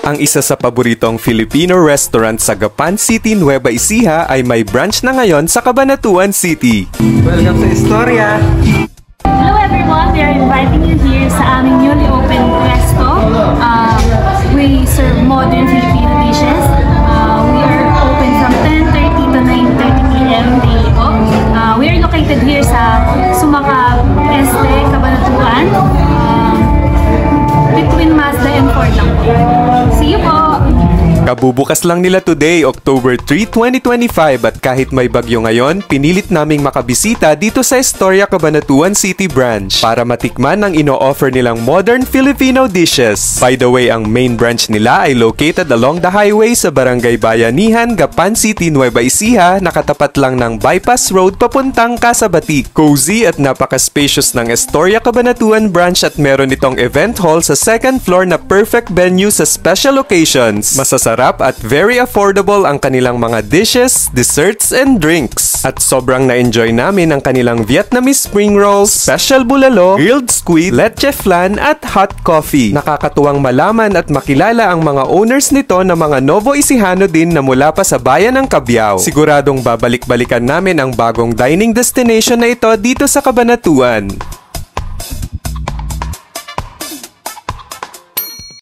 Ang isa sa paboritong Filipino restaurant sa Gapan City, Nueva Ecija ay may branch na ngayon sa Cabanatuan City. Welcome sa Istorya! Hello everyone! We are inviting you here sa aming newly opened resto. We serve modern Filipino dishes. We are open from 10:30 to 9:30 p.m. daily po. We are located here sa Sumakab Este, Cabanatuan. Between Mazda and Ford lang po. See you po! Kabubukas lang nila today, October 3, 2025 at kahit may bagyo ngayon, pinilit naming makabisita dito sa Istorya Cabanatuan City Branch para matikman ang ino-offer nilang modern Filipino dishes. By the way, ang main branch nila ay located along the highway sa Barangay Bayanihan, Gapan City, Nueva Ecija, nakatapat lang ng bypass road papuntang Casabatic. Cozy at napaka-spacious ng Istorya Cabanatuan Branch at meron itong event hall sa second floor na perfect venue sa special occasions. Masasarap at very affordable ang kanilang mga dishes, desserts, and drinks. At sobrang na-enjoy namin ang kanilang Vietnamese spring rolls, special bulalo, grilled squid, leche flan, at hot coffee. Nakakatuwang malaman at makilala ang mga owners nito na mga Novo Ecijano din na mula pa sa bayan ng Cabiao. Siguradong babalik-balikan namin ang bagong dining destination na ito dito sa Cabanatuan.